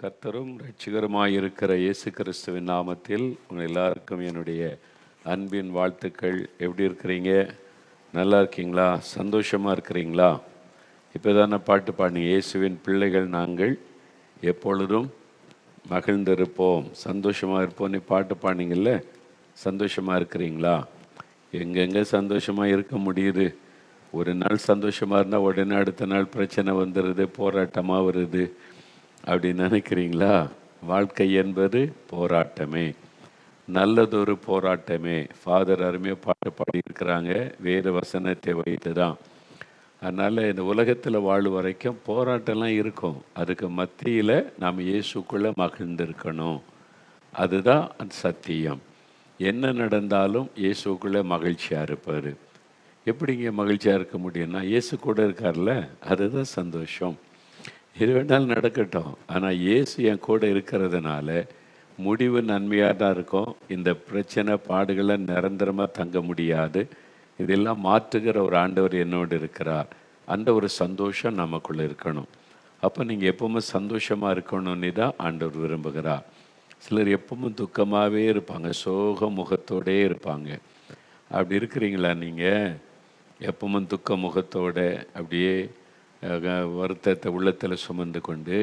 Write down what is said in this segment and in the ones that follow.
கர்த்தரும் இரட்சகருமாயிருக்கிற இயேசு கிறிஸ்துவின் நாமத்தில் உங்கள் எல்லாருக்கும் என்னுடைய அன்பின் வாழ்த்துக்கள். எப்படி இருக்கிறீங்க? நல்லா இருக்கீங்களா? சந்தோஷமாக இருக்கிறீங்களா? இப்போ தானே பாட்டு பாடினீங்க, இயேசுவின் பிள்ளைகள் நாங்கள் எப்பொழுதும் மகிழ்ந்திருப்போம், சந்தோஷமாக இருப்போம்னு பாட்டு பாடினீங்கல்ல. சந்தோஷமாக இருக்கிறீங்களா? எங்கெங்கே சந்தோஷமாக இருக்க முடியுது? ஒரு நாள் சந்தோஷமாக இருந்தால் உடனே அடுத்த நாள் பிரச்சனை வந்துடுது, போராட்டமாக வருது. அப்படி நினைக்கிறீங்களா? வாழ்க்கை என்பது போராட்டமே, நல்லதொரு போராட்டமே. ஃபாதர் அருமையாக பாட்டு பாடியிருக்கிறாங்க, வேறு வசனத்தை வைத்து தான். அதனால் இந்த உலகத்தில் வாழும் வரைக்கும் போராட்டம்லாம் இருக்கும். அதுக்கு மத்தியில் நாம் இயேசுக்குள்ளே மகிழ்ந்திருக்கணும். அதுதான் சத்தியம். என்ன நடந்தாலும் இயேசுக்குள்ளே மகிழ்ச்சியாக இருப்பார். எப்படிங்க மகிழ்ச்சியாக இருக்க முடியும்னா, இயேசு கூட இருக்கார்ல, அதுதான் சந்தோஷம். எது வேணாலும் நடக்கட்டும், ஆனால் இயேசு என் கூட இருக்கிறதுனால முடிவு நன்மையாக தான் இருக்கும். இந்த பிரச்சனை பாடுகளை நிரந்தரமாக தங்க முடியாது. இதெல்லாம் மாற்றுகிற ஒரு ஆண்டவர் என்னோடு இருக்கிறார். அந்த ஒரு சந்தோஷம் நமக்குள்ளே இருக்கணும். அப்போ நீங்கள் எப்பவுமே சந்தோஷமாக இருக்கணும்னு தான் ஆண்டவர் விரும்புகிறார். சிலர் எப்பவும் துக்கமாகவே இருப்பாங்க, சோக முகத்தோடே இருப்பாங்க. அப்படி இருக்கிறீங்களா? நீங்கள் எப்பவும் துக்க முகத்தோட அப்படியே வருத்தத்தை உள்ளத்தில் சுமந்து கொண்டு,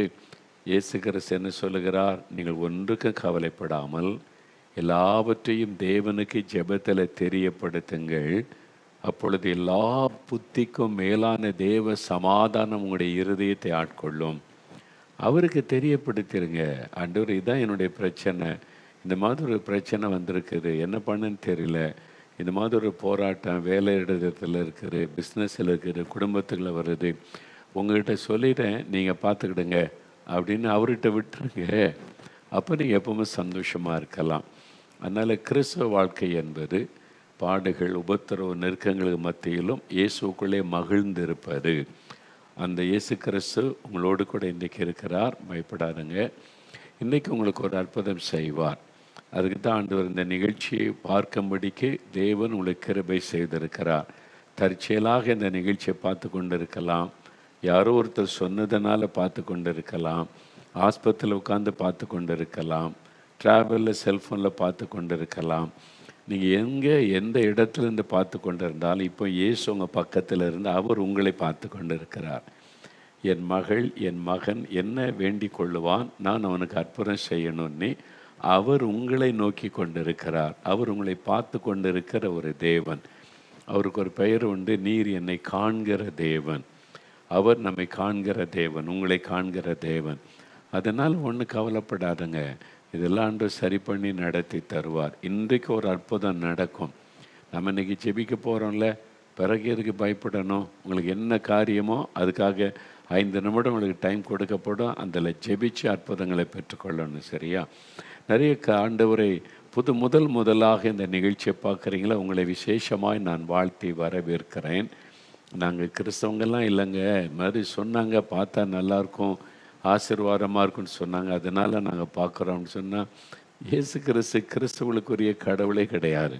இயேசு கிறிஸ்து என்ன சொல்லுகிறார்? நீங்கள் ஒன்றுக்கும் கவலைப்படாமல் எல்லாவற்றையும் தேவனுக்கு ஜெபத்தில் தெரியப்படுத்துங்கள். அப்பொழுது எல்லா புத்திக்கும் மேலான தேவ சமாதானம் உங்களுடைய இருதயத்தை ஆட்கொள்ளும். அவருக்கு தெரியப்படுத்திடுங்க, ஆண்டவர் இதுதான் என்னுடைய பிரச்சனை, இந்த மாதிரி ஒரு பிரச்சனை வந்திருக்குது, என்ன பண்ணுன்னு தெரியல, இந்த மாதிரி ஒரு போராட்டம் வேலை இடத்துல இருக்குது, பிஸ்னஸில் இருக்குது, குடும்பத்துக்குள்ள வருது, உங்கள்கிட்ட சொல்லிட்டேன், நீங்கள் பார்த்துக்கிடுங்க அப்படின்னு அவர்கிட்ட விட்டுருங்க. அப்போ நீங்கள் எப்பவுமே சந்தோஷமாக இருக்கலாம். அதனால் கிறிஸ்துவ வாழ்க்கை என்பது பாடுகள், உபத்திரவு, நெருக்கங்களுக்கு மத்தியிலும் இயேசுக்குள்ளே மகிழ்ந்திருப்பது. அந்த இயேசு கிறிஸ்து உங்களோடு கூட இன்றைக்கி இருக்கிறார். பயப்படாதுங்க, இன்றைக்கி உங்களுக்கு ஒரு அற்புதம் செய்வார். அதுக்கு தான் ஆண்டவர் இந்த நிகழ்ச்சியை பார்க்கும்படிக்கு தேவன் உங்களுக்கு கிருபை செய்திருக்கிறார். தற்செயலாக இந்த நிகழ்ச்சியை பார்த்து கொண்டு இருக்கலாம், யாரோ ஒருத்தர் சொன்னதுனால பார்த்து கொண்டு இருக்கலாம், ஆஸ்பத்திரியில் உட்காந்து பார்த்து கொண்டு இருக்கலாம், ட்ராவலில் செல்ஃபோனில் பார்த்து கொண்டு இருக்கலாம். நீங்கள் எங்கே எந்த இடத்துலேருந்து பார்த்து கொண்டு இருந்தாலும் இப்போ இயேசு உங்கள் பக்கத்தில் இருந்து அவர் உங்களை பார்த்து கொண்டு இருக்கிறார். என் மகள், என் மகன் என்ன வேண்டிக் கொள்ளுவான், நான் அவனுக்கு அற்புதம் செய்யணும்னு அவர் உங்களை நோக்கி கொண்டிருக்கிறார். அவர் உங்களை பார்த்து கொண்டிருக்கிற ஒரு தேவன். அவருக்கு ஒரு பெயர் உண்டு, நீர் என்னை காண்கிற தேவன். அவர் நம்மை காண்கிற தேவன், உங்களை காண்கிற தேவன். அதனால் ஒன்று கவலைப்படாதுங்க, இதெல்லாம் ஆண்டவர் சரி பண்ணி நடத்தி தருவார். இன்றைக்கு ஒரு அற்புதம் நடக்கும். நம்ம இன்றைக்கி ஜெபிக்க போகிறோம்ல, பிறகு எதுக்கு பயப்படணும்? உங்களுக்கு என்ன காரியமோ அதுக்காக 5 நிமிடம் உங்களுக்கு டைம் கொடுக்கப்படும். அதில் ஜெபிச்சு அற்புதங்களை பெற்றுக்கொள்ளணும். சரியா? நிறைய ஆண்டவரை முதலாக இந்த நிகழ்ச்சியை பார்க்குறீங்களா? உங்களை விசேஷமாய் நான் வாழ்த்தி வரவேற்கிறேன். நாங்கள் கிறிஸ்தவங்கெல்லாம் இல்லைங்க, இது மாதிரி சொன்னாங்க, பார்த்தா நல்லாயிருக்கும், ஆசீர்வாதமாக இருக்குன்னு சொன்னாங்க, அதனால் நாங்கள் பார்க்குறோம்னு சொன்னால், இயேசு கிறிஸ்துவுக்குரிய கடவுளே கிடையாது.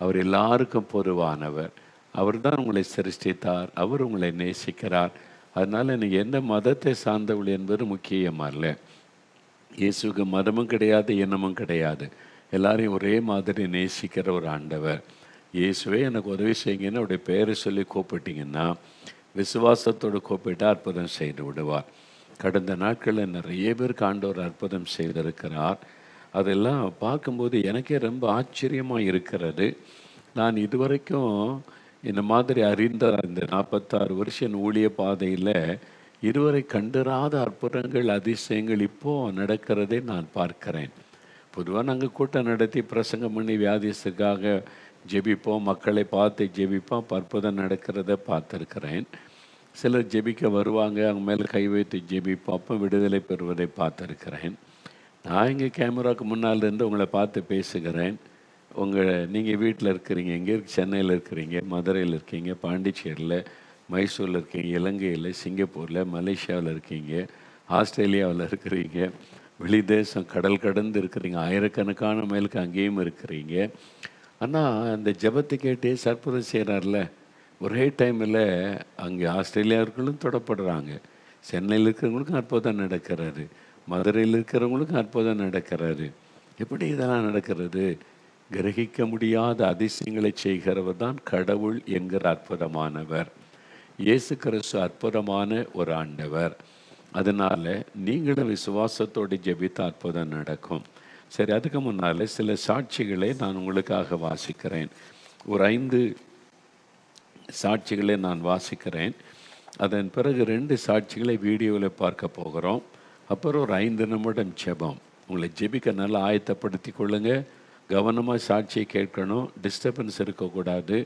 அவர் எல்லாருக்கும் பொதுவானவர். அவர் தான் உங்களை சிருஷ்டித்தார், அவர் உங்களை நேசிக்கிறார். அதனால் நீங்கள் எந்த மதத்தை சார்ந்தவள் என்பது முக்கியமாக இல்லை. இயேசுக்கு மதமும் கிடையாது, இனமும் கிடையாது. எல்லாரையும் ஒரே மாதிரி நேசிக்கிற ஒரு ஆண்டவர். இயேசுவே எனக்கு உதவி செய்யுங்கன்னு அவருடைய பெயரை சொல்லி கூப்பிட்டிங்கன்னா, விசுவாசத்தோடு கூப்பிட்டு அற்புதம் செய்து விடுவார். கடந்த நாட்களில் நிறைய பேருக்கு ஆண்டவர் அற்புதம் செய்திருக்கிறார். அதெல்லாம் பார்க்கும்போது எனக்கே ரொம்ப ஆச்சரியமாக இருக்கிறது. நான் இதுவரைக்கும் இந்த மாதிரி அறிந்த இந்த 46 வருஷம் ஊழிய பாதையில் இதுவரை கண்டிராத அற்புதங்கள், அதிசயங்கள் இப்போது நடக்கிறதை நான் பார்க்கிறேன். பொதுவாக நாங்கள் கூட்டம் நடத்தி பிரசங்கம் பண்ணி வியாதிஸுக்காக ஜெபிப்போம், மக்களை பார்த்து ஜெபிப்போம், அற்புதம் நடக்கிறத பார்த்துருக்கிறேன். சிலர் ஜெபிக்க வருவாங்க, அவங்க மேலே கை வைத்து ஜெபிப்போம், அப்போ விடுதலை பெறுவதை பார்த்துருக்கிறேன். நான் இங்கே கேமராவுக்கு முன்னால் இருந்து உங்களை பார்த்து பேசுகிறேன். நீங்கள் வீட்டில் இருக்கிறீங்க, எங்கே சென்னையில் இருக்கிறீங்க, மதுரையில் இருக்கீங்க, பாண்டிச்சேரியில், மைசூரில் இருக்கீங்க, இலங்கையில், சிங்கப்பூரில், மலேசியாவில் இருக்கீங்க, ஆஸ்திரேலியாவில் இருக்கிறீங்க, வெளிதேசம் கடல் கடந்து இருக்கிறீங்க, ஆயிரக்கணக்கான மைலுக்கு அங்கேயும் இருக்கிறீங்க. ஆனால் அந்த ஜெபத்தை கேட்டே அற்புதம் செய்கிறார்ல. ஒரே டைமில் அங்கே ஆஸ்திரேலியாவுக்குள்ளும் தொடப்படுறாங்க, சென்னையில் இருக்கிறவங்களுக்கும் அற்புதம் நடக்கிறாரு, மதுரையில் இருக்கிறவங்களுக்கும் அற்புதம் நடக்கிறாரு. எப்படி இதெல்லாம் நடக்கிறது? கிரகிக்க முடியாத அதிசயங்களை செய்கிறவர் தான் கடவுள் என்கிற அற்புதமானவர். இயேசு கிறிஸ்து அற்புதமான ஒரு ஆண்டவர். அதனால் நீங்களும் விசுவாசத்தோடு ஜெபித்த அற்புதம் நடக்கும். சரி, அதுக்கு முன்னால் சில சாட்சிகளை நான் உங்களுக்காக வாசிக்கிறேன். ஒரு 5 சாட்சிகளை நான் வாசிக்கிறேன். அதன் பிறகு 2 சாட்சிகளை வீடியோவில் பார்க்க போகிறோம். அப்புறம் ஒரு 5 நிமிடம் ஜெபம். உங்களை ஜெபிக்க நல்லா ஆயத்தப்படுத்தி கொள்ளுங்கள். கவனமாக சாட்சியை கேட்கணும். டிஸ்டர்பன்ஸ் இருக்கக்கூடாது.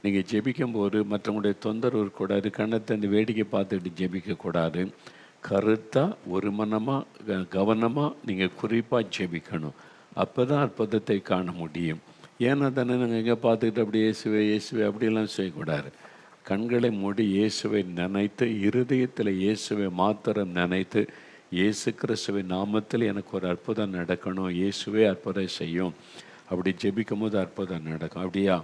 நீங்கள் ஜெபிக்கும்போது மற்றவங்களுடைய தொந்தரவு இருக்கக்கூடாது. கண்ணத்தை அந்த வேடிக்கை பார்த்துக்கிட்டு ஜெபிக்கக்கூடாது. கருத்தாக ஒரு மனமாக கவனமாக நீங்கள் குறிப்பாக ஜெபிக்கணும். அப்போ தான் அற்புதத்தை காண முடியும். ஏன்னா தானே நாங்கள் எங்கே பார்த்துக்கிட்டு அப்படியே இயேசுவே இயேசுவே அப்படியெல்லாம் செய்யக்கூடாது. கண்களை மூடி இயேசுவை நினைத்து, இருதயத்தில் இயேசுவை மாத்திரம் நினைத்து, இயேசு கிறிஸ்துவின் நாமத்தில் எனக்கு ஒரு அற்புதம் நடக்கணும், இயேசுவே அற்புதம் செய்யும், அப்படி ஜெபிக்கும் போது அற்புதம் நடக்கும். அப்படியா?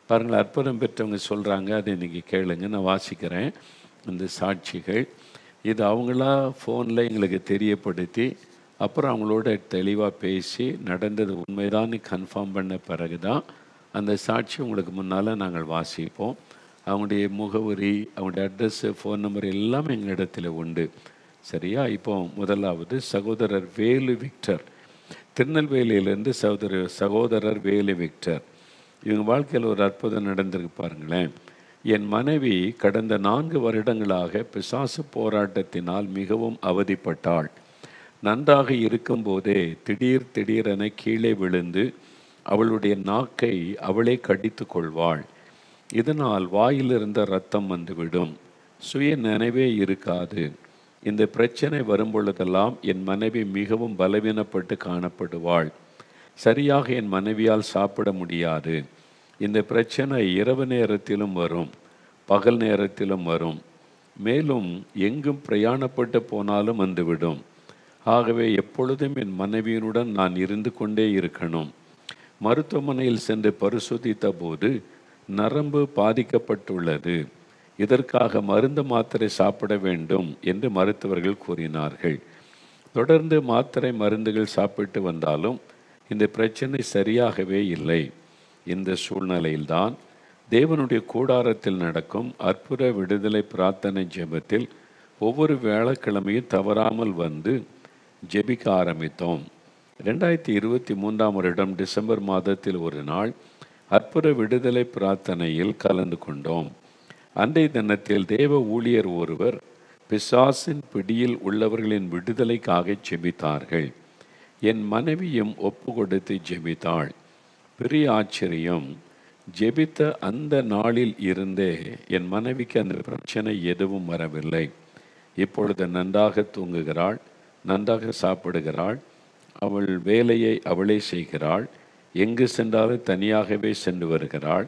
பாருங்கள், அற்புதம் பெற்றவங்க சொல்கிறாங்க. அதை நீங்கள் கேளுங்க. நான் வாசிக்கிறேன் இந்த சாட்சிகள். இது அவங்களா ஃபோனில் எங்களுக்கு தெரியப்படுத்தி, அப்புறம் அவங்களோட தெளிவாக பேசி நடந்தது உண்மைதான்னு கன்ஃபார்ம் பண்ண பிறகு தான் அந்த சாட்சி உங்களுக்கு முன்னால் நாங்கள் வாசிப்போம். அவங்களுடைய முகவரி, அவங்களுடைய அட்ரஸ்ஸு, ஃபோன் நம்பர் எல்லாமே எங்கள் இடத்துல உண்டு. சரியா? இப்போ முதலாவது சகோதரர் வேலு விக்டர், திருநெல்வேலியிலேருந்து சகோதரர் வேலு விக்டர். இவங்க வாழ்க்கையில் ஒரு அற்புதம் நடந்திருக்கு பாருங்களேன். என் மனைவி கடந்த 4 வருடங்களாக பிசாசு போராட்டத்தினால் மிகவும் அவதிப்பட்டாள். நன்றாக இருக்கும்போதே திடீரென கீழே விழுந்து அவளுடைய நாக்கை அவளே கடித்து கொள்வாள். இதனால் வாயிலிருந்த இரத்தம் வந்துவிடும். சுய நினைவே இருக்காது. இந்த பிரச்சனை வரும்பொழுதெல்லாம் என் மனைவி மிகவும் பலவீனப்பட்டு காணப்படுவாள். சரியாக என் மனைவியால் சாப்பிட முடியாது. இந்த பிரச்சனை இரவு நேரத்திலும் வரும், பகல் நேரத்திலும் வரும். மேலும் எங்கும் பிரயாணப்பட்டு போனாலும் வந்துவிடும். ஆகவே எப்பொழுதும் என் மனைவியினுடன் நான் இருந்து கொண்டே இருக்கணும். மருத்துவமனையில் சென்று பரிசோதித்த போது நரம்பு பாதிக்கப்பட்டுள்ளது. இதற்காக மருந்து மாத்திரை சாப்பிட வேண்டும் என்று மருத்துவர்கள் கூறினார்கள். தொடர்ந்து மாத்திரை மருந்துகள் சாப்பிட்டு வந்தாலும் இந்த பிரச்சனை சரியாகவே இல்லை. இந்த சூழ்நிலையில்தான் தேவனுடைய கூடாரத்தில் நடக்கும் அற்புத விடுதலை பிரார்த்தனை ஜெபத்தில் ஒவ்வொரு வியாழக்கிழமையும் தவறாமல் வந்து ஜெபிக்க ஆரம்பித்தோம். 2023ஆம் வருடம் டிசம்பர் மாதத்தில் ஒரு நாள் அற்புத விடுதலை பிரார்த்தனையில் கலந்து கொண்டோம். அன்றைய தினத்தில் தேவ ஊழியர் ஒருவர் பிசாசின் பிடியில் உள்ளவர்களின் விடுதலைக்காக ஜெபித்தார்கள். என் மனைவியும் ஒப்பு கொடுத்து ஜெபித்தாள். பெரிய ஆச்சரியம், ஜெபித்த அந்த நாளில் இருந்தே என் மனைவிக்கு அந்த பிரச்சனை எதுவும் வரவில்லை. இப்பொழுது நன்றாக தூங்குகிறாள், நன்றாக சாப்பிடுகிறாள், அவள் வேலையை அவளே செய்கிறாள், எங்கு சென்றாலும் தனியாகவே சென்று வருகிறாள்.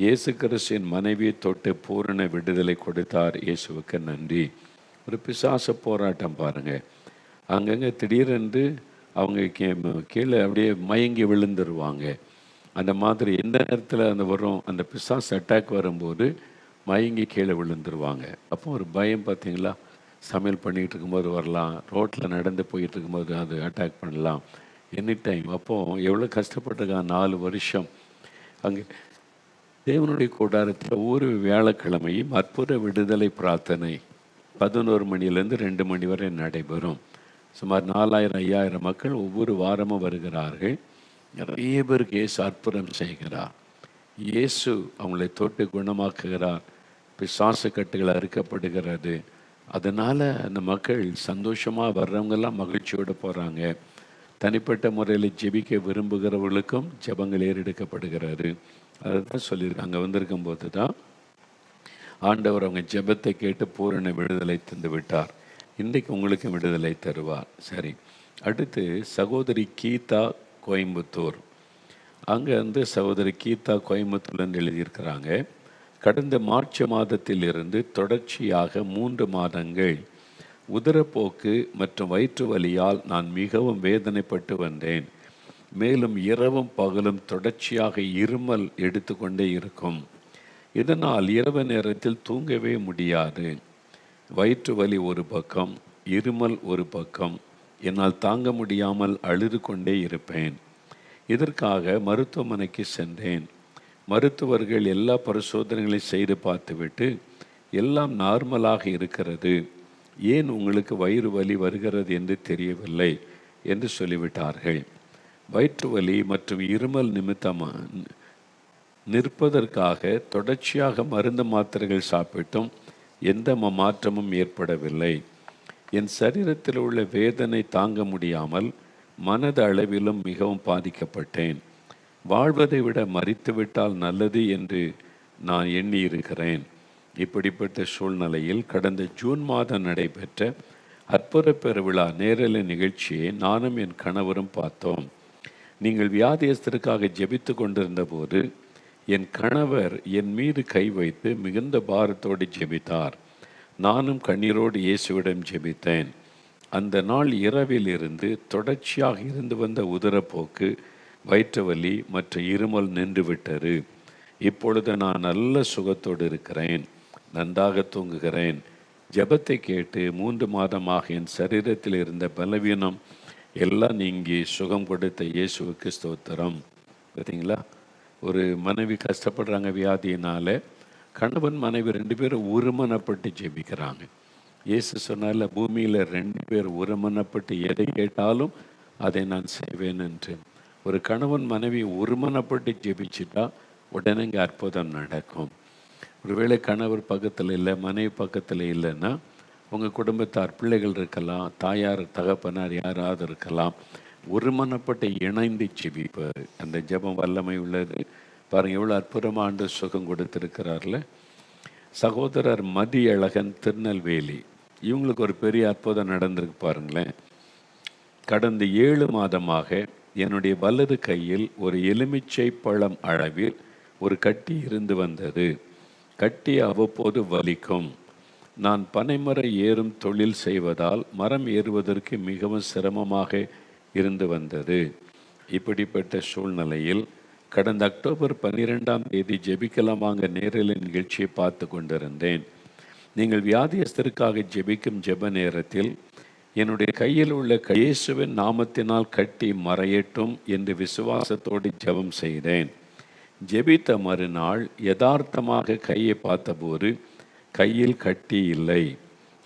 இயேசு கிறிஸ்துவின் மனைவியை தொட்டு பூரண விடுதலை கொடுத்தார். இயேசுவுக்கு நன்றி. ஒரு பிசாச போராட்டம் பாருங்கள். அங்கங்கே திடீரென்று அவங்க கீழே அப்படியே மயங்கி விழுந்துருவாங்க. அந்த மாதிரி எந்த நேரத்தில் அந்த வரும், அந்த பிசாஸ் அட்டாக் வரும்போது மயங்கி கீழே விழுந்துருவாங்க. அப்போ ஒரு பயம் பார்த்தீங்களா? சமையல் பண்ணிகிட்டு இருக்கும்போது வரலாம், ரோட்டில் நடந்து போயிட்டு இருக்கும்போது அது அட்டாக் பண்ணலாம், எனி டைம். அப்போது எவ்வளோ கஷ்டப்பட்டிருக்கான். 4 வருஷம் அங்கே தேவனுடைய கூடாரத்தில் ஒவ்வொரு வியாழக்கிழமையும் அற்புத விடுதலை பிரார்த்தனை 11 மணிலேருந்து 2 மணி வரை நடைபெறும். சுமார் 4000-5000 மக்கள் ஒவ்வொரு வாரமும் வருகிறார்கள். நிறைய பேருக்கு இயேசு அற்புதம் செய்கிறார். இயேசு அவங்களை தொட்டு குணமாக்குகிறார். பிசாசு கட்டுகள் அறுக்கப்படுகிறது. அதனால் அந்த மக்கள் சந்தோஷமாக வர்றவங்கெல்லாம் மகிழ்ச்சியோடு போகிறாங்க. தனிப்பட்ட முறையில் ஜெபிக்க விரும்புகிறவர்களுக்கும் ஜெபங்கள் ஏறெடுக்கப்படுகிறது. அதை தான் சொல்லியிருக்காங்க. அங்கே வந்திருக்கும் போது தான் ஆண்டவர் அவங்க ஜெபத்தை கேட்டு பூரண விடுதலை தந்து விட்டார். இன்றைக்கு உங்களுக்கும் விடுதலை தருவார். சரி, அடுத்து சகோதரி கீதா, கோயம்புத்தூர். அங்கே வந்து சகோதரி கீதா கோயம்புத்தூர்லேருந்து எழுதியிருக்கிறாங்க. கடந்த மார்ச் மாதத்தில் இருந்து தொடர்ச்சியாக 3 மாதங்கள் உதரப்போக்கு மற்றும் வயிற்று வலியால் நான் மிகவும் வேதனைப்பட்டு வந்தேன். மேலும் இரவும் பகலும் தொடர்ச்சியாக இருமல் எடுத்துக்கொண்டே இருக்கும். இதனால் இரவு நேரத்தில் தூங்கவே முடியாது. வயிற்று வலி ஒரு பக்கம், இருமல் ஒரு பக்கம். என்னால் தாங்க முடியாமல் அழுது கொண்டே இருப்பேன். இதற்காக மருத்துவமனைக்கு சென்றேன். மருத்துவர்கள் எல்லா பரிசோதனைகளையும் செய்து பார்த்துவிட்டு, எல்லாம் நார்மலாக இருக்கிறது, ஏன் உங்களுக்கு வயிறு வலி வருகிறது என்று தெரியவில்லை என்று சொல்லிவிட்டார்கள். வயிற்று வலி மற்றும் இருமல் நிமித்தமாக நிற்பதற்காக தொடர்ச்சியாக மருந்து மாத்திரைகள் சாப்பிட்டும் எந்த மாற்றமும் ஏற்படவில்லை. என் சரீரத்தில் உள்ள வேதனை தாங்க முடியாமல் மனது அளவிலும் மிகவும் பாதிக்கப்பட்டேன். வாழ்வதை விட மரித்துவிட்டால் நல்லது என்று நான் எண்ணியிருக்கிறேன். இப்படிப்பட்ட சூழ்நிலையில் கடந்த ஜூன் மாதம் நடைபெற்ற அற்புத பெருவிழா நேரலை நிகழ்ச்சியை நானும் என் கணவரும் பார்த்தோம். நீங்கள் வியாதியஸ்தருக்காக ஜெபித்து கொண்டிருந்த போது என் கணவர் என் மீது கை வைத்து மிகுந்த பாரத்தோடு ஜெபித்தார். நானும் கண்ணீரோடு இயேசுவிடம் ஜெபித்தேன். அந்த நாள் இரவில் இருந்து தொடர்ச்சியாக இருந்து வந்த உதரப்போக்கு, வயிற்று வலி மற்றும் இருமல் நின்றுவிட்டது. இப்பொழுது நான் நல்ல சுகத்தோடு இருக்கிறேன், நன்றாக தூங்குகிறேன். ஜெபத்தை கேட்டு 3 மாதமாக என் சரீரத்தில் இருந்த பலவீனம் எல்லாம் நீங்கி சுகம் கொடுத்த இயேசுவுக்கு ஸ்தோத்திரம். பார்த்தீங்களா, ஒரு மனைவி கஷ்டப்படுறாங்க வியாதியினால, கணவன் மனைவி 2 பேரும் ஒருமனப்பட்டு ஜெபிக்கிறாங்க. இயேசு சொன்னால பூமியில் 2 பேர் ஒருமனப்பட்டு எதை கேட்டாலும் அதை நான் செய்வேன் என்று. ஒரு கணவன் மனைவி ஒருமனப்பட்டு ஜெபிச்சுட்டா உடனே இங்கே அற்புதம் நடக்கும். ஒருவேளை கணவர் பக்கத்தில் இல்லை, மனைவி பக்கத்தில் இல்லைன்னா உங்கள் குடும்பத்தார் பிள்ளைகள் இருக்கலாம், தாயார் தகப்பனார் யாராவது இருக்கலாம், ஒருமனப்பட்டு இணைந்து ஜெபிப்பார். அந்த ஜெபம் வல்லமை உள்ளது. பாருங்கள் எவ்வளோ அற்புதமாக ஆண்டவர் சுகம் கொடுத்துருக்கிறார்ல. சகோதரர் மதியழகன், திருநெல்வேலி, இவங்களுக்கு ஒரு பெரிய அற்புதம் நடந்திருக்கு பாருங்களேன். கடந்த 7 மாதமாக என்னுடைய வலது கையில் ஒரு எலுமிச்சை பழம் அளவில் ஒரு கட்டி இருந்து வந்தது. கட்டி அவ்வப்போது வலிக்கும். நான் பனைமர ஏறும் தொழில் செய்வதால் மரம் ஏறுவதற்கு மிகவும் சிரமமாக இருந்து வந்தது. இப்படிப்பட்ட சூழ்நிலையில் கடந்த அக்டோபர் 12ஆம் தேதி ஜெபிக்கலாமாங்க நேரலை நிகழ்ச்சியை பார்த்து கொண்டிருந்தேன். நீங்கள் வியாதியஸ்தருக்காக ஜெபிக்கும் ஜெப நேரத்தில் என்னுடைய கையில் உள்ள இயேசுவின் நாமத்தினால் கட்டி மறையட்டும் என்று விசுவாசத்தோடு ஜெபம் செய்தேன். ஜெபித்த மறுநாள் யதார்த்தமாக கையை பார்த்தபோது கையில் கட்டி இல்லை.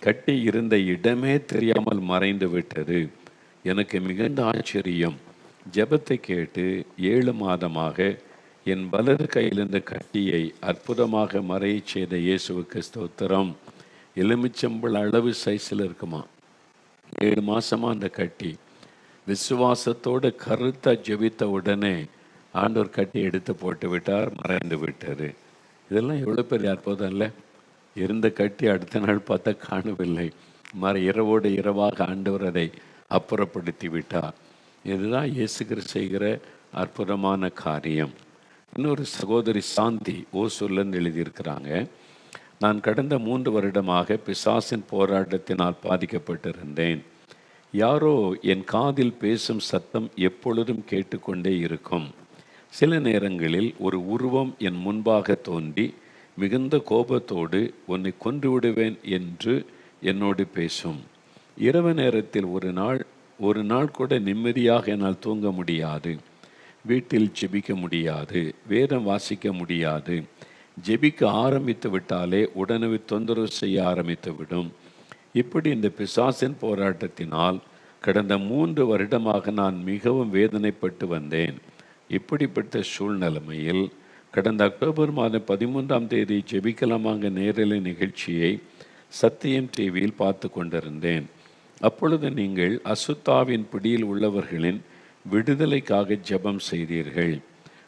கட்டி இருந்த இடமே தெரியாமல் மறைந்து விட்டது. எனக்கு மிகுந்த ஆச்சரியம். ஜெபத்தை கேட்டு 7 மாதமாக என் வலது கையில் இருந்த கட்டியை அற்புதமாக மறைய செய்த இயேசுவுக்கு ஸ்தோத்திரம். எலுமிச்சம்பழ அளவு சைஸில் இருக்குமா. 7 மாதமாக அந்த கட்டி விசுவாசத்தோடு கருத்தாக ஜெபித்த உடனே ஆண்டவர் கட்டி எடுத்து போட்டு விட்டார், மறைந்து விட்டது. இதெல்லாம் எவ்வளோ பெரிய அற்புதம் இல்லை? இருந்த கட்டி அடுத்த நாள் பார்த்தா காணவில்லை. இரவோடு இரவாக ஆண்டவர் அதை அப்புறப்படுத்தி விட்டார். இதுதான் இயேசு கிறிஸ்து செய்கிற அற்புதமான காரியம். இன்னொரு சகோதரி சாந்தி ஓசூர்லேருந்து எழுதியிருக்கிறாங்க. நான் கடந்த 3 வருடமாக பிசாசின் போராட்டத்தினால் பாதிக்கப்பட்டிருந்தேன். யாரோ என் காதில் பேசும் சத்தம் எப்பொழுதும் கேட்டுக்கொண்டே இருக்கும். சில நேரங்களில் ஒரு உருவம் என் முன்பாக தோன்றி மிகுந்த கோபத்தோடு உன்னை கொன்று விடுவேன் என்று என்னோடு பேசும். இரவு நேரத்தில் ஒரு நாள் கூட நிம்மதியாக என்னால் தூங்க முடியாது. வீட்டில் ஜெபிக்க முடியாது, வேதம் வாசிக்க முடியாது. ஜெபிக்க ஆரம்பித்து விட்டாலே உடனே தொந்தரவு செய்ய ஆரம்பித்து விடும். இப்படி இந்த பிசாசின் போராட்டத்தினால் கடந்த 3 வருடமாக நான் மிகவும் வேதனைப்பட்டு வந்தேன். இப்படிப்பட்ட சூழ்நிலைமையில் கடந்த அக்டோபர் மாதம் 13ஆம் தேதி ஜெபிக்கலாமாங்க நேரலை நிகழ்ச்சியை சத்தியம் டிவியில் பார்த்து கொண்டிருந்தேன். அப்பொழுது நீங்கள் அசுத்தாவின் பிடியில் உள்ளவர்களின் விடுதலைக்காக ஜெபம் செய்தீர்கள்.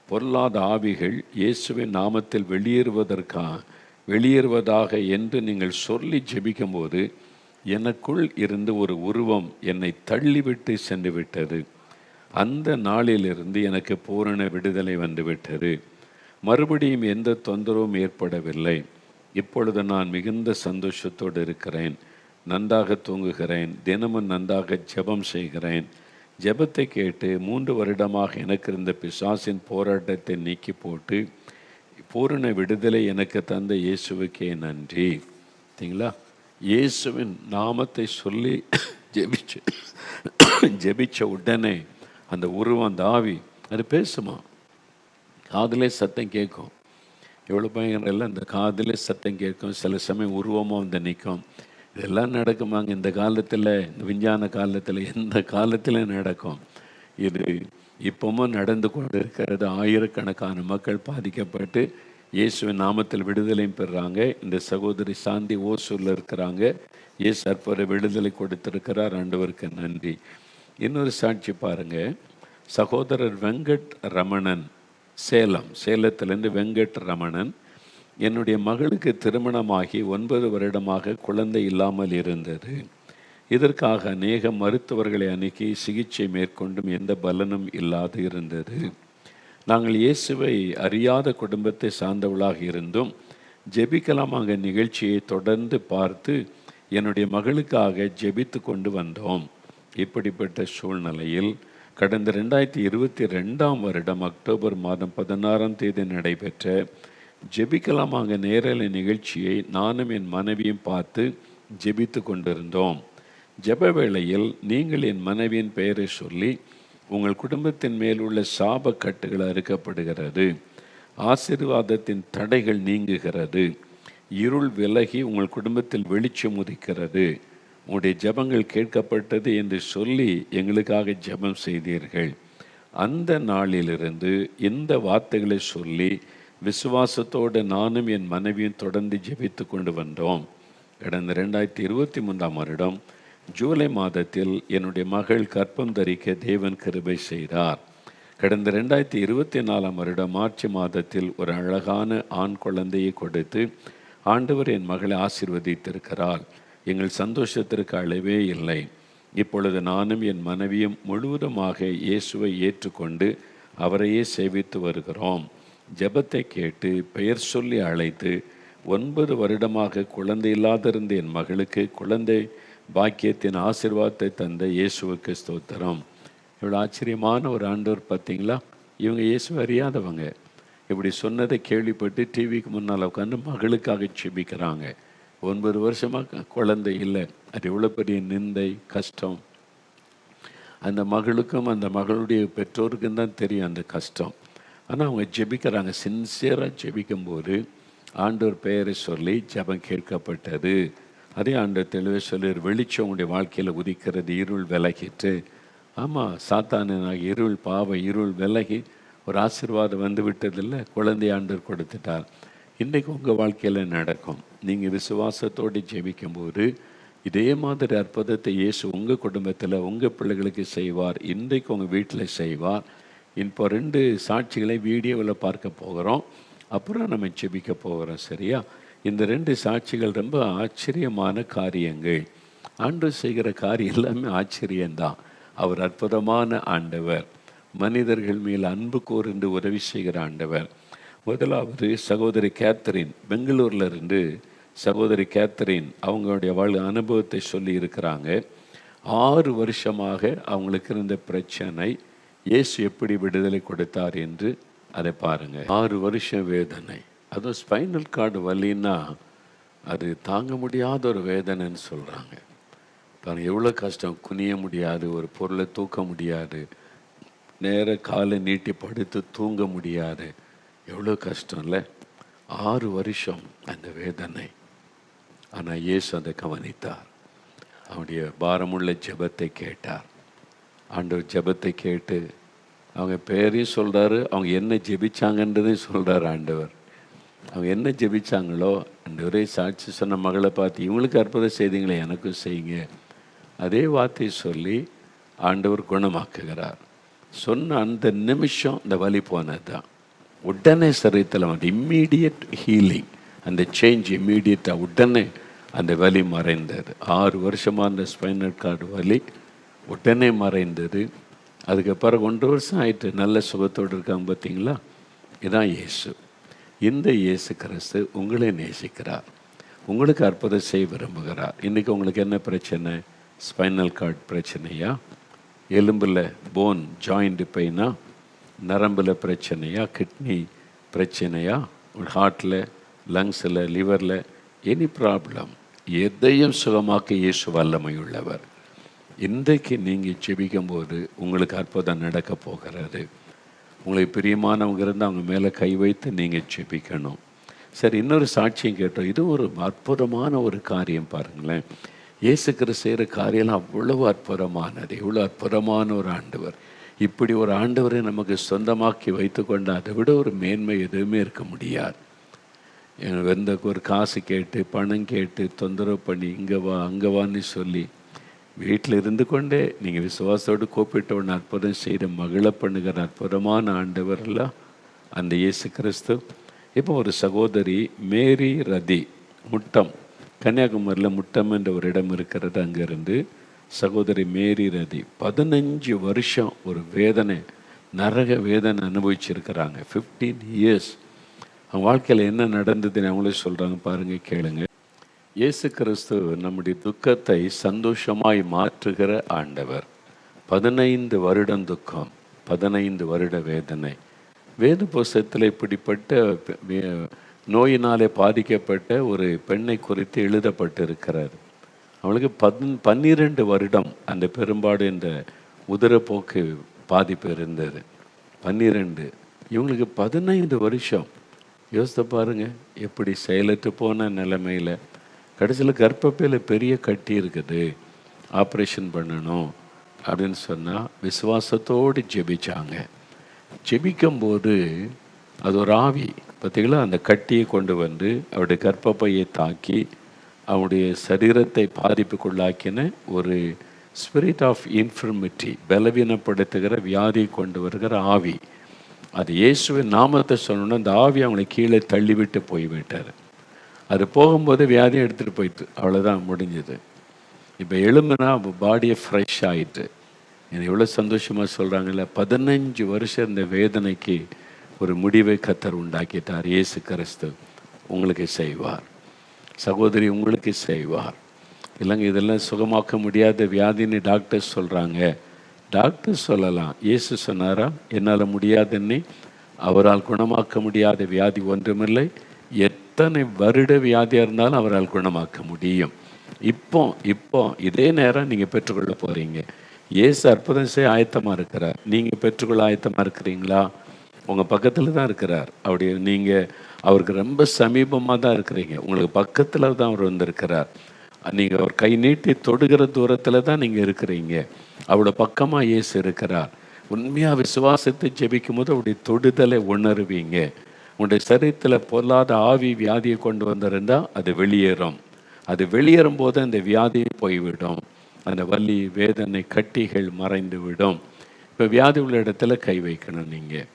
பொல்லாத ஆவிகள் இயேசுவின் நாமத்தில் வெளியேறுவதாக என்று நீங்கள் சொல்லி ஜெபிக்கும் போது எனக்குள் இருந்து ஒரு உருவம் என்னை தள்ளிவிட்டு சென்று விட்டது. அந்த நாளிலிருந்து எனக்கு பூரண விடுதலை வந்துவிட்டது. மறுபடியும் எந்த தொந்தரவும் ஏற்படவில்லை. இப்பொழுது நான் மிகுந்த சந்தோஷத்தோடு இருக்கிறேன், நன்றாக தூங்குகிறேன், தினமும் நன்றாக ஜெபம் செய்கிறேன். ஜெபத்தை கேட்டு 3 வருடமாக எனக்கு இருந்த பிசாசின் போராட்டத்தை நீக்கி போட்டு பூரண விடுதலை எனக்கு தந்த இயேசுவுக்கே நன்றி. சரிங்களா? இயேசுவின் நாமத்தை சொல்லி ஜெபிச்ச ஜெபிச்ச உடனே அந்த உருவம், அந்த ஆவி அது பேசுமா, காதிலே சத்தம் கேட்கும். எவ்வளோ பயங்கரம் இல்லை, அந்த காதிலே சத்தம் கேட்கும். சில சமயம் உருவமாக வந்து நிற்கும். இதெல்லாம் நடக்குமாங்க இந்த காலத்தில், இந்த விஞ்ஞான காலத்தில், எந்த காலத்திலும் நடக்கும். இது இப்பவும் நடந்து கொண்டு இருக்கிறது. ஆயிரக்கணக்கான மக்கள் பாதிக்கப்பட்டு இயேசுவின் நாமத்தில் விடுதலையும் பெறுறாங்க. இந்த சகோதரி சாந்தி ஓசூரில் இருக்கிறாங்க. இயேசு அற்புத விடுதலை கொடுத்திருக்கிறார். ஆண்டவருக்கு நன்றி. இன்னொரு சாட்சி பாருங்கள். சகோதரர் வெங்கட் ரமணன், சேலத்திலேருந்து வெங்கட் ரமணன், என்னுடைய மகளுக்கு திருமணமாகி 9 வருடமாக குழந்தை இல்லாமல் இருந்தது. இதற்காக அநேக மருத்துவர்களை அணுகி சிகிச்சை மேற்கொண்டும் எந்த பலனும் இல்லாது இருந்தது. நாங்கள் இயேசுவை அறியாத குடும்பத்தை சார்ந்தவளாக இருந்தும் ஜெபிக்கலாமாக நிகழ்ச்சியை தொடர்ந்து பார்த்து என்னுடைய மகளுக்காக ஜெபித்து கொண்டு வந்தோம். இப்படிப்பட்ட சூழ்நிலையில் கடந்த 2022 வருடம் அக்டோபர் மாதம் 16 நடைபெற்ற ஜெபிக்கலாமாக நேரலை நிகழ்ச்சியை நானும் என் மனைவியும் பார்த்து ஜெபித்து கொண்டிருந்தோம். ஜெப வேளையில் நீங்கள் என் மனைவியின் பெயரை சொல்லி உங்கள் குடும்பத்தின் மேல் உள்ள சாப கட்டுகள் அறுக்கப்படுகிறது, ஆசீர்வாதத்தின் தடைகள் நீங்குகிறது, இருள் விலகி உங்கள் குடும்பத்தில் வெளிச்சம் உதிக்கிறது, உங்களுடைய ஜெபங்கள் கேட்கப்பட்டது என்று சொல்லி எங்களுக்காக ஜெபம் செய்தீர்கள். அந்த நாளிலிருந்து இந்த வார்த்தைகளை சொல்லி விசுவாசத்தோடு நானும் என் மனைவியும் தொடர்ந்து ஜெபித்து கொண்டு வந்தோம். கடந்த 2023 வருடம் ஜூலை மாதத்தில் என்னுடைய மகள் கர்ப்பம் தரிக்க தேவன் கிருபை செய்தார். கடந்த 2024 வருடம் மார்ச் மாதத்தில் ஒரு அழகான ஆண் குழந்தையை கொடுத்து ஆண்டவர் என் மகளை ஆசீர்வதித்திருக்கிறார். எங்கள் சந்தோஷத்திற்கு அளவே இல்லை. இப்பொழுது நானும் என் மனைவியும் முழுவதுமாக இயேசுவை ஏற்றுக்கொண்டு அவரையே சேவித்து வருகிறோம். ஜெபத்தை கேட்டு பெயர் சொல்லி அழைத்து 9 வருடமாக குழந்தை இல்லாதிருந்த என் மகளுக்கு குழந்தை பாக்கியத்தின் ஆசீர்வாதத்தை தந்த இயேசுவுக்கு ஸ்தோத்திரம். இவ்வளோ ஆச்சரியமான ஒரு ஆண்டவர் பார்த்தீங்களா. இவங்க இயேசு அறியாதவங்க. இப்படி சொன்னதை கேள்விப்பட்டு டிவிக்கு முன்னால் உட்காந்து மகளுக்காக செபிக்கிறாங்க. 9 வருஷமாக குழந்தை இல்லை. அது எவ்வளோ பெரிய நிந்தை, கஷ்டம். அந்த மகளுக்கும் அந்த மகளுடைய பெற்றோருக்கும் தான் தெரியும் அந்த கஷ்டம். ஆனால் அவங்க ஜெபிக்கிறாங்க. சின்சியராக ஜெபிக்கும்போது ஆண்டவர் பெயரை சொல்லி ஜெபம் கேட்கப்பட்டது. அதே ஆண்டவர் தெளிவாக சொல்லி வெளிச்சம் உங்களுடைய வாழ்க்கையில் உதிக்கிறது, இருள் விலகிட்டு. ஆமாம், சாத்தானாக இருள், பாவ இருள் விலகி ஒரு ஆசீர்வாதம் வந்து விட்டதில்லை. குழந்தை ஆண்டவர் கொடுத்துட்டார். இன்றைக்கு உங்கள் வாழ்க்கையில் நடக்கும். நீங்கள் விசுவாசத்தோடு ஜெபிக்கும்போது இதே மாதிரி அற்புதத்தை இயேசு உங்கள் குடும்பத்தில் உங்கள் பிள்ளைகளுக்கு செய்வார். இன்றைக்கு உங்கள் வீட்டில் செய்வார். இப்போ 2 சாட்சிகளை வீடியோவில் பார்க்க போகிறோம். அப்புறம் நம்ம ஜெபிக்க போகிறோம். சரியா? இந்த 2 சாட்சிகள் ரொம்ப ஆச்சரியமான காரியங்கள். ஆண்டவர் செய்கிற காரியம் எல்லாமே ஆச்சரியம்தான். அவர் அற்புதமான ஆண்டவர். மனிதர்கள் மேல் அன்பு கூர்ந்து உதவி செய்கிற ஆண்டவர். முதலாவது சகோதரி கேத்தரின், பெங்களூரில் இருந்து சகோதரி கேத்தரின் அவங்களுடைய அனுபவத்தை சொல்லி இருக்கிறாங்க. 6 வருஷமாக அவங்களுக்கு இருந்த பிரச்சனை இயேசு எப்படி விடுதலை கொடுத்தார் என்று அதை பாருங்கள். 6 வருஷம் வேதனை, அதுவும் ஸ்பைனல் கார்டு வலின்னா அது தாங்க முடியாத ஒரு வேதனைன்னு சொல்கிறாங்க. பாருங்கள் எவ்வளோ கஷ்டம். குனிய முடியாது, ஒரு பொருளை தூக்க முடியாது, நேர காலை நீட்டி படுத்து தூங்க முடியாது. எவ்வளோ கஷ்டம் இல்லை? 6 வருஷம் அந்த வேதனை. ஆனால் இயேசு அதை கவனித்தார். அவனுடைய பாரமுள்ள ஜெபத்தை கேட்டார். ஆண்டவர் ஜெபத்தை கேட்டு அவங்க பேரையும் சொல்கிறாரு, அவங்க என்ன ஜெபிச்சாங்கன்றதையும் சொல்கிறார் ஆண்டவர். அவங்க என்ன ஜெபிச்சாங்களோ ஆண்டவரே சாட்சி சொன்ன மகளை பார்த்து இவங்களுக்கு அற்புதம் செய்தீங்களே எனக்கும் செய்யுங்க. அதே வார்த்தையை சொல்லி ஆண்டவர் குணமாக்குகிறார். சொன்ன அந்த நிமிஷம் இந்த வலி போனது தான். உடனே சரீரத்தில் வந்து இம்மீடியட் ஹீலிங், அந்த சேஞ்ச் இம்மீடியட்டாக உடனே அந்த வலி மறைந்தது. 6 வருஷமாக அந்த ஸ்பைனல் கார்டு வலி உடனே மறைந்தது. அதுக்கு பிறகு 1 வருஷம் ஆயிட்டு நல்ல சுகத்தோடு இருக்காங்க. பார்த்தீங்களா? இதுதான் இயேசு. இந்த இயேசு கிறிஸ்து உங்களை நேசிக்கிறார், உங்களுக்கு அற்புதம் செய்ய விரும்புகிறார். இன்றைக்கி உங்களுக்கு என்ன பிரச்சனை? ஸ்பைனல் கார்டு பிரச்சனையா? எலும்பில் போன் ஜாயிண்ட் பெயினா? நரம்பில் பிரச்சனையா? கிட்னி பிரச்சனையா? ஹார்ட்டில், லங்ஸில், லிவரில், எனி ப்ராப்ளம், எதையும் சுகமாக்க இயேசு வல்லமை உள்ளவர். இன்றைக்கு நீங்கள் ஜெபிக்கும்போது உங்களுக்கு அற்புதம் நடக்க போகிறது. உங்களுக்கு பிரியமானவங்க இருந்தால் அவங்க மேலே கை வைத்து நீங்கள் ஜெபிக்கணும். சரி, இன்னொரு சாட்சியம் கேட்டோம். இது ஒரு அற்புதமான ஒரு காரியம் பாருங்களேன். இயேசு கிறிஸ்து செய்கிற காரியம்லாம் அவ்வளவு அற்புதமானது. எவ்வளோ அற்புதமான ஒரு ஆண்டவர். இப்படி ஒரு ஆண்டவரை நமக்கு சொந்தமாக்கி வைத்து கொண்டு அதை விட ஒரு மேன்மை எதுவுமே இருக்க முடியாது. எந்த ஒரு காசு கேட்டு பணம் கேட்டு தொந்தரவு பண்ணி இங்கே வா அங்கே வான்னு சொல்லி வீட்டில் இருந்து கொண்டே நீங்கள் விசுவாசத்தோடு கூப்பிட்ட ஒன்று அற்புதம் செய்கிற மகிழ பண்ணுகிற அற்புதமான ஆண்டவர்லாம் அந்த இயேசு கிறிஸ்து. இப்போ ஒரு சகோதரி மேரி ரதி முட்டம், கன்னியாகுமரியில் முட்டம் என்ற ஒரு இடம் இருக்கிறது. அங்கேருந்து சகோதரி மேரி ரதி 15 வருஷம் ஒரு வேதனை, நரக வேதனை அனுபவிச்சிருக்கிறாங்க. 15 இயர்ஸ். அவங்க வாழ்க்கையில் என்ன நடந்ததுன்னு அவங்களே சொல்கிறாங்க, பாருங்கள், கேளுங்க. இயேசு கிறிஸ்து நம்முடைய துக்கத்தை சந்தோஷமாய் மாற்றுகிற ஆண்டவர். 15 வருடம் துக்கம், 15 வருட வேதனை. வேத புஸ்தகத்தில் இப்படிப்பட்ட நோயினாலே பாதிக்கப்பட்ட ஒரு பெண்ணை குறித்து எழுதப்பட்டிருக்கிறார். அவளுக்கு 12 வருடம் அந்த பெரும்பாடு இந்த உதரப்போக்கு பாதிப்பு இருந்தது. 12, இவங்களுக்கு 15 வருஷம். யோசித்து பாருங்க, எப்படி செயலற்று போன நிலைமையில் கடைசியில் கர்ப்பப்பையில் பெரிய கட்டி இருக்குது, ஆப்ரேஷன் பண்ணணும் அப்படின்னு சொன்னால் விசுவாசத்தோடு ஜெபிச்சாங்க. ஜெபிக்கும்போது அது ஒரு ஆவி பார்த்திங்களா, அந்த கட்டியை கொண்டு வந்து அவருடைய கர்ப்பப்பையை தாக்கி அவருடைய சரீரத்தை பாதிப்புக்குள்ளாக்கின ஒரு ஸ்பிரிட் ஆஃப் இன்ஃபர்மிட்டி, பலவீனப்படுத்துகிற வியாதியை கொண்டு வருகிற ஆவி. அது இயேசுவின் நாமத்தை சொன்னோன்னா அந்த ஆவி அவங்களை கீழே தள்ளிவிட்டு போய்விட்டார். அது போகும்போது வியாதியை எடுத்துகிட்டு போயிட்டு அவ்வளோதான், முடிஞ்சது. இப்போ எழும்புனா பாடியை ஃப்ரெஷ் ஆகிட்டு என்னை எவ்வளோ சந்தோஷமாக சொல்கிறாங்கல்ல. 15 வருஷம் இந்த வேதனைக்கு ஒரு முடிவை கர்த்தர் உண்டாக்கிட்டார். இயேசு கிறிஸ்து உங்களுக்கு செய்வார். சகோதரி, உங்களுக்கு செய்வார். இல்லைங்க, இதெல்லாம் சுகமாக்க முடியாத வியாதின்னு டாக்டர் சொல்கிறாங்க. டாக்டர் சொல்லலாம், இயேசு சொன்னாரா, என்னால் முடியாதுன்னு. அவரால் குணமாக்க முடியாத வியாதி ஒன்றுமில்லை. எத்தனை வருட வியாதியாக இருந்தாலும் அவரால் குணமாக்க முடியும். இப்போ இதே நேரம் நீங்கள் பெற்றுக்கொள்ள போகிறீங்க. இயேசு அற்புதம் செய்ய ஆயத்தமாக இருக்கிறார். நீங்கள் பெற்றுக்கொள்ள ஆயத்தமாக இருக்கிறீங்களா? உங்கள் பக்கத்தில் தான் இருக்கிறார். அப்படி நீங்கள் அவருக்கு ரொம்ப சமீபமாக தான் இருக்கிறீங்க. உங்களுக்கு பக்கத்தில் தான் அவர் வந்திருக்கிறார். நீங்கள் அவர் கை நீட்டி தொடுகிற தூரத்தில் தான் நீங்கள் இருக்கிறீங்க. அவரோட பக்கமாக இயேசு இருக்கிறார். உண்மையாக விசுவாசத்தை ஜெபிக்கும் போது அவருடைய தொடுதலை உணர்வீங்க. உங்களுடைய சரீரத்தில் பொல்லாத ஆவி வியாதியை கொண்டு வந்திருந்தால் அது வெளியேறும். அது வெளியேறும் போது அந்த வியாதியை போய்விடும். அந்த வலி, வேதனை, கட்டிகள் மறைந்து விடும். இப்போ வியாதி உள்ள இடத்துல கை வைக்கணும். நீங்கள்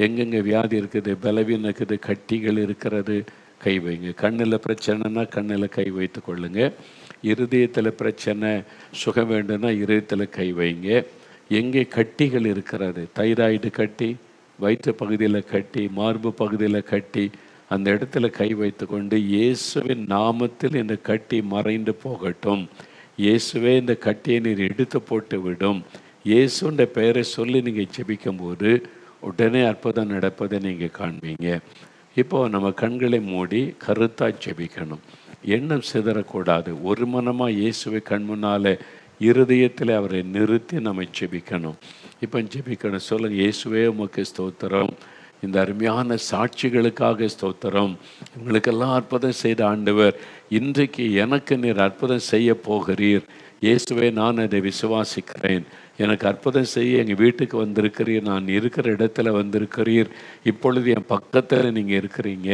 எங்கெங்கே வியாதி இருக்குது, பலவீனம் இருக்குது, கட்டிகள் இருக்கிறது, கை வைங்க. கண்ணில் பிரச்சனைனா கண்ணில் கை வைத்து கொள்ளுங்க. இருதயத்தில் பிரச்சனை, சுகம் வேண்டும்னா இருதயத்தில் கை வைங்க. எங்கே கட்டிகள் இருக்கிறது, தைராய்டு கட்டி, வயிற்று பகுதியில் கட்டி, மார்பு பகுதியில் கட்டி, அந்த இடத்துல கை வைத்து கொண்டு இயேசுவின் நாமத்தில் இந்த கட்டி மறைந்து போகட்டும். இயேசுவே இந்த கட்டியை நீர் எடுத்து போட்டு விடும். இயேசுன்ற பெயரை சொல்லி நீங்கள் ஜெபிக்கும்போது உடனே அற்புதம் நடப்பதை நீங்கள் காண்பீங்க. இப்போது நம்ம கண்களை மூடி கருத்தாக ஜெபிக்கணும். எண்ணம் சிதறக்கூடாது. ஒரு மனமாக இயேசுவை கண் முன்னால் இருதயத்தில் அவரை நிறுத்தி நம்ம ஜெபிக்கணும். இப்போ ஜெபிக்கணும். சொல்லுங்கள், இயேசுவே உமக்கு ஸ்தோத்திரம். இந்த அருமையான சாட்சிகளுக்காக ஸ்தோத்திரம். இவங்களுக்கெல்லாம் அற்புதம் செய்த ஆண்டவர், இன்றைக்கு எனக்கு நீர் அற்புதம் செய்ய போகிறீர். இயேசுவே, நான் அதை விசுவாசிக்கிறேன். எனக்கு அற்புதம் செய்ய எங்கள் வீட்டுக்கு வந்திருக்கிறீர். நான் இருக்கிற இடத்துல வந்திருக்கிறீர். இப்பொழுது என் பக்கத்தில் நீங்கள் இருக்கிறீங்க.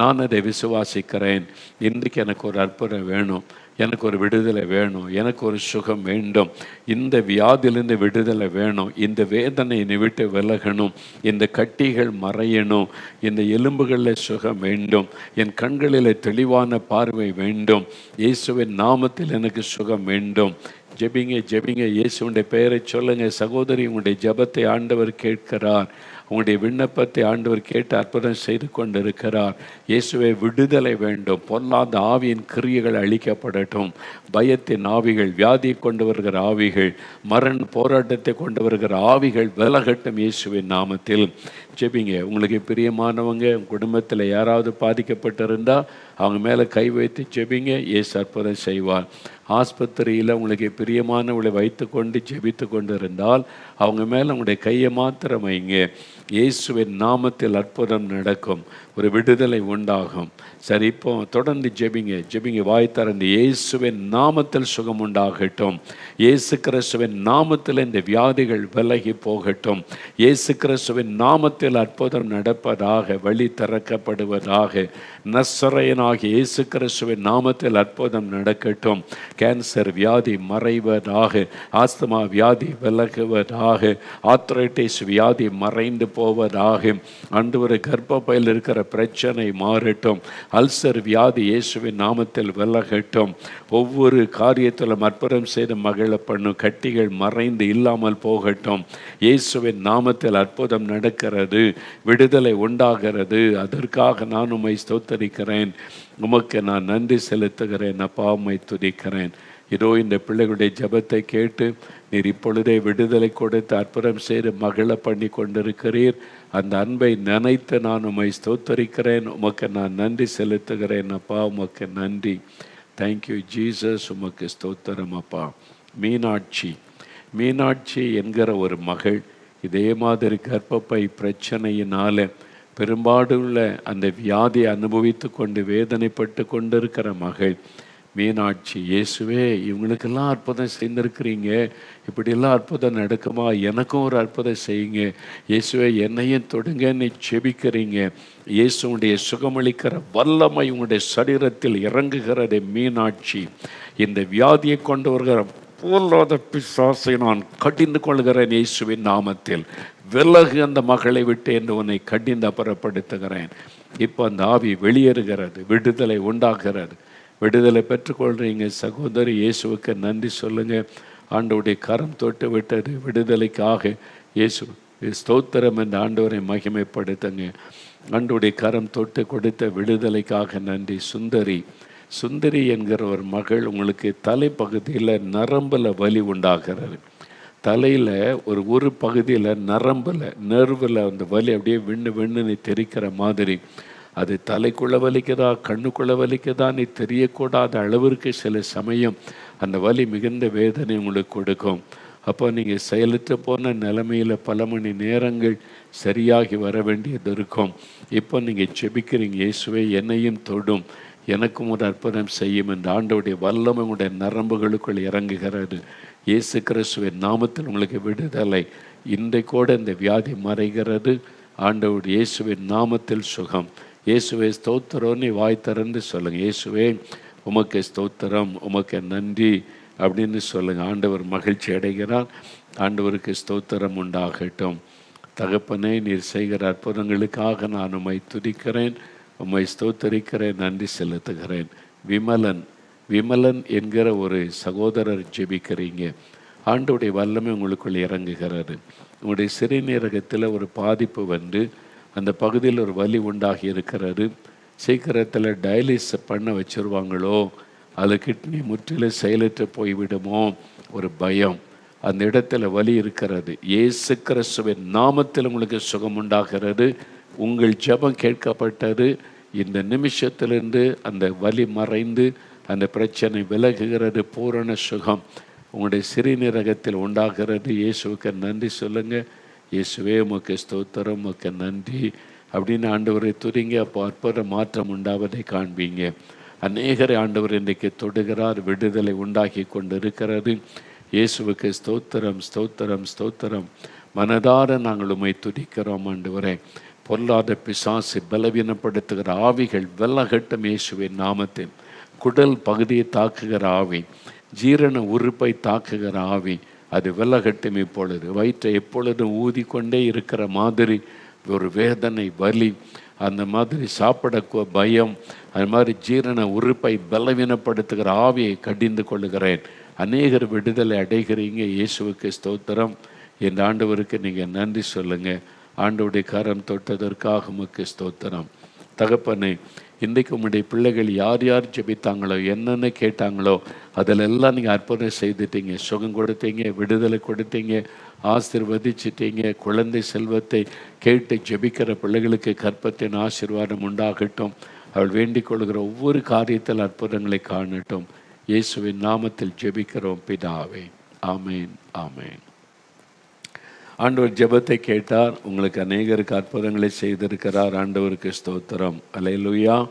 நான் அதை விசுவாசிக்கிறேன். இன்றைக்கு எனக்கு ஒரு அற்புதம் வேணும், எனக்கு ஒரு விடுதலை வேணும், எனக்கு ஒரு சுகம் வேண்டும், இந்த வியாதியிலிருந்து விடுதலை வேணும், இந்த வேதனை என்னை விட்டு விலகணும், இந்த கட்டிகள் மறையணும், இந்த எலும்புகளில் சுகம் வேண்டும், என் கண்களில் தெளிவான பார்வை வேண்டும், இயேசுவின் நாமத்தில் எனக்கு சுகம் வேண்டும். ஜெபிங்க, ஜெபிங்க. இயேசுடைய பெயரை சொல்லுங்க. சகோதரி, உங்களுடைய ஜெபத்தை ஆண்டவர் கேட்கிறார். உங்களுடைய விண்ணப்பத்தை ஆண்டவர் கேட்டு அற்புதம் செய்து கொண்டிருக்கிறார். இயேசுவை விடுதலை வேண்டும். பொல்லாத ஆவியின் கிரியைகள் அழிக்கப்படட்டும். பயத்தின் ஆவிகள், வியாதியை கொண்டு வருகிற ஆவிகள், மரண போராட்டத்தை கொண்டு வருகிற ஆவிகள் விலகட்டும் இயேசுவின் நாமத்தில். ஜெபிங்க. உங்களுக்கு பிரியமானவங்க குடும்பத்தில் யாராவது பாதிக்கப்பட்டிருந்தால் அவங்க மேலே கை வைத்து ஜெபிங்க. இயேசு அற்புதம் செய்வார். ஆஸ்பத்திரியில் உங்களுக்கு பிரியமானவங்களை வைத்து கொண்டு ஜெபித்து கொண்டு இருந்தால் அவங்க மேலே உங்களுடைய கையை மாத்திரம் வைங்க. இயேசுவின் நாமத்தில் அற்புதம் நடக்கும். ஒரு விடுதலை உண்டாகும். சரி, இப்போ தொடர்ந்து ஜெபிங்க. வாய் திறந்து இயேசுவின் நாமத்தில் சுகம் உண்டாகட்டும். இயேசு கிறிஸ்துவின் நாமத்தில் இந்த வியாதிகள் விலகி போகட்டும். இயேசு கிறிஸ்துவின் நாமத்தில் அற்புதம் நடப்பதாக, வழி திறக்கப்படுவதாக. நசரேயனாகிய இயேசு கிறிஸ்துவின் நாமத்தில் அற்புதம் நடக்கட்டும். கேன்சர் வியாதி மறைவதாக, ஆஸ்துமா வியாதி விலகுவதாக, ஆர்த்ரைட்டிஸ் வியாதி மறைந்து போவதாக. ஆண்டவரே, கர்ப்பப்பையில் இருக்கிற பிரச்சனை மாறட்டும். அல்சர் வியாதி இயேசுவின் நாமத்தில் விலகட்டும். ஒவ்வொரு காரியத்திலும் அற்புதம் செய்து மகிழ பண்ணும். கட்டிகள் மறைந்து இல்லாமல் போகட்டும். இயேசுவின் நாமத்தில் அற்புதம் நடக்கிறது. விடுதலை உண்டாகிறது. அதற்காக நான் உம்மை ஸ்தோத்தரிக்கிறேன். உமக்கு நான் நன்றி செலுத்துகிறேன். அப்பா, உம்மை துதிக்கிறேன். இதோ இந்த பிள்ளைகளுடைய ஜெபத்தை கேட்டு நீர் இப்பொழுதே விடுதலை கொடுத்து அற்புதம் செய்து மகிழ பண்ணி கொண்டிருக்கிறீர். அந்த அன்பை நினைத்து நான் உம்மை ஸ்தோத்தரிக்கிறேன். உமக்கு நான் நன்றி செலுத்துகிறேன். அப்பா, உமக்கு நன்றி. Thank you Jesus. உமக்கு ஸ்தோத்திரம் அப்பா. மீனாட்சி என்கிற ஒரு மகள் இதே மாதிரி கர்ப்பப்பை பிரச்சனையினால பெரும்பாடுள்ள அந்த வியாதியை அனுபவித்து கொண்டு வேதனைப்பட்டு கொண்டிருக்கிற மகள் மீனாட்சி. இயேசுவே, இவங்களுக்கெல்லாம் அற்புதம் செய்திருக்கிறீங்க. இப்படியெல்லாம் அற்புதம் நடக்குமா? எனக்கும் ஒரு அற்புதம் செய்யுங்க இயேசுவே, என்னையும் தொடுங்கன்னு செபிக்கிறீங்க. இயேசுடைய சுகமளிக்கிற வல்லமை உங்களுடைய சரீரத்தில் இறங்குகிறது. மீனாட்சி, இந்த வியாதியை கொண்டு வருகிற பொல்லாத பிசாசை நான் கடிந்து கொள்கிறேன் இயேசுவின் நாமத்தில். விலகு அந்த மகளை விட்டு என்று உன்னை கடிந்து அப்புறப்படுத்துகிறேன். இப்போ அந்த ஆவி வெளியேறுகிறது. விடுதலை உண்டாகிறது. விடுதலை பெற்றுக்கொள்கிறீங்க சகோதரி. இயேசுவுக்கு நன்றி சொல்லுங்க. ஆண்டவருடைய கரம் தொட்டு விட்டது. விடுதலைக்காக இயேசு ஸ்தோத்திரம் என்று ஆண்டவரை மகிமைப்படுத்துங்க. ஆண்டவருடைய கரம் தொட்டு கொடுத்த விடுதலைக்காக நன்றி. சுந்தரி என்கிற ஒரு மகள், உங்களுக்கு தலைப்பகுதியில் நரம்பில் வலி உண்டாகிறது. தலையில் ஒரு பகுதியில் நர்வில் அந்த வலி அப்படியே விண்ணு தெரிக்கிற மாதிரி. அது தலைக்குள்ளே வலிக்குதா கண்ணுக்குள்ளே வலிக்குதா நீ தெரியக்கூடாத அளவிற்கு சில சமயம் அந்த வலி மிகுந்த வேதனை உங்களுக்கு கொடுக்கும். அப்போ நீங்கள் செயலற்று போன நிலைமையில் பல மணி நேரங்கள் சரியாகி வர வேண்டியது இருக்கும். இப்போ நீங்கள் செபிக்கிறீங்க, இயேசுவே என்னையும் தொடும், எனக்கும் ஒரு அற்புதம் செய்யும் என்று ஆண்டவருடைய வல்லமை உடைய நரம்புகளுக்குள் இறங்குகிறது. இயேசு கிறிஸ்துவின் நாமத்தில் உங்களுக்கு விடுதலை. இன்றைக்கூட இந்த வியாதி மறைகிறது. ஆண்டவருடைய இயேசுவின் நாமத்தில் சுகம். இயேசுவே ஸ்தோத்திரம்னு வாய் திறந்து சொல்லுங்கள். இயேசுவே உமக்கு ஸ்தோத்திரம், உமக்கு நன்றி அப்படின்னு சொல்லுங்கள். ஆண்டவர் மகிழ்ச்சி அடைகிறார். ஆண்டவருக்கு ஸ்தோத்திரம் உண்டாகட்டும். தகப்பனே, நீர் செய்கிற அற்புதங்களுக்காக நான் உம்மை துதிக்கிறேன், உம்மை ஸ்தோத்தரிக்கிறேன், நன்றி செலுத்துகிறேன். விமலன் என்கிற ஒரு சகோதரர் ஜெபிக்கிறீங்க. ஆண்டவருடைய வல்லமை உங்களுக்குள் இறங்குகிறது. உங்களுடைய சிறுநீரகத்தில் ஒரு பாதிப்பு வந்து அந்த பகுதியில் ஒரு வலி உண்டாகி இருக்கிறது. சீக்கிரத்தில் டயாலிசிஸ் பண்ண வச்சுருவாங்களோ, அது கிட்னி முற்றிலும் செயலற்று போய்விடுமோ ஒரு பயம். அந்த இடத்துல வலி இருக்கிறது. இயேசு கிறிஸ்துவின் நாமத்தில் உங்களுக்கு சுகம் உண்டாகிறது. உங்கள் ஜெபம் கேட்கப்பட்டது. இந்த நிமிஷத்திலிருந்து அந்த வலி மறைந்து அந்த பிரச்சனை விலகுகிறது. பூரண சுகம் உங்களுடைய சிறுநீரகத்தில் உண்டாகிறது. இயேசுவுக்கு நன்றி சொல்லுங்கள். இயேசுவே உமக்கு ஸ்தோத்திரம், உமக்கு நன்றி அப்படின்னு ஆண்டவரை துதிங்க. அப்போ அற்புத மாற்றம் உண்டாவதை காண்பீங்க. அநேகரை ஆண்டவர் இன்றைக்கு தொடுகிறார். விடுதலை உண்டாகி கொண்டு இருக்கிறது. இயேசுவுக்கு ஸ்தோத்திரம், ஸ்தோத்திரம், ஸ்தோத்திரம். மனதார நாங்கள் உம்மை துதிக்கிறோம் ஆண்டவரே. பொல்லாத பிசாசு பலவீனப்படுத்துகிற ஆவிகள் விலகட்டும் இயேசுவின் நாமத்தில். குடல் பகுதியை தாக்குகிற ஆவி, ஜீரண உறுப்பை தாக்குகிற ஆவி, அது விலகட்டும் இப்பொழுது. வயிற்றை எப்பொழுதும் ஊதிக்கொண்டே இருக்கிற மாதிரி ஒரு வேதனை, வலி, அந்த மாதிரி சாப்பிட பயம், அது மாதிரி ஜீரண உறுப்பை பலவீனப்படுத்துகிற ஆவியை கடிந்து கொள்ளுகிறேன். அநேகர் விடுதலை அடைகிறீங்க. இயேசுவுக்கு ஸ்தோத்திரம். என் ஆண்டவருக்கு நீங்கள் நன்றி சொல்லுங்கள். ஆண்டவருடைய கரம் தொட்டதற்காக உமக்கு ஸ்தோத்திரம். தகப்பனே, இன்றைக்கு உம்முடைய பிள்ளைகள் யார் யார் ஜெபித்தாங்களோ, என்னென்ன கேட்டாங்களோ அதிலெல்லாம் நீங்கள் அற்புதம் செய்துட்டீங்க. சுகம் கொடுத்தீங்க, விடுதலை கொடுத்தீங்க, ஆசீர்வதிச்சிட்டீங்க. குழந்தை செல்வத்தை கேட்டு ஜெபிக்கிற பிள்ளைகளுக்கு கற்பத்தின் ஆசீர்வாதம் உண்டாகட்டும். அவள் வேண்டிக் கொள்கிற ஒவ்வொரு காரியத்தில் அற்புதங்களை காணட்டும். இயேசுவின் நாமத்தில் ஜெபிக்கிறோம் பிதாவே. ஆமேன், ஆமேன். ஆண்டவர் ஜெபத்தை கேட்டார். உங்களுக்கு அநேகருக்கு அற்புதங்களை செய்திருக்கிறார். ஆண்டவருக்கு ஸ்தோத்திரம். அல்லேலூயா.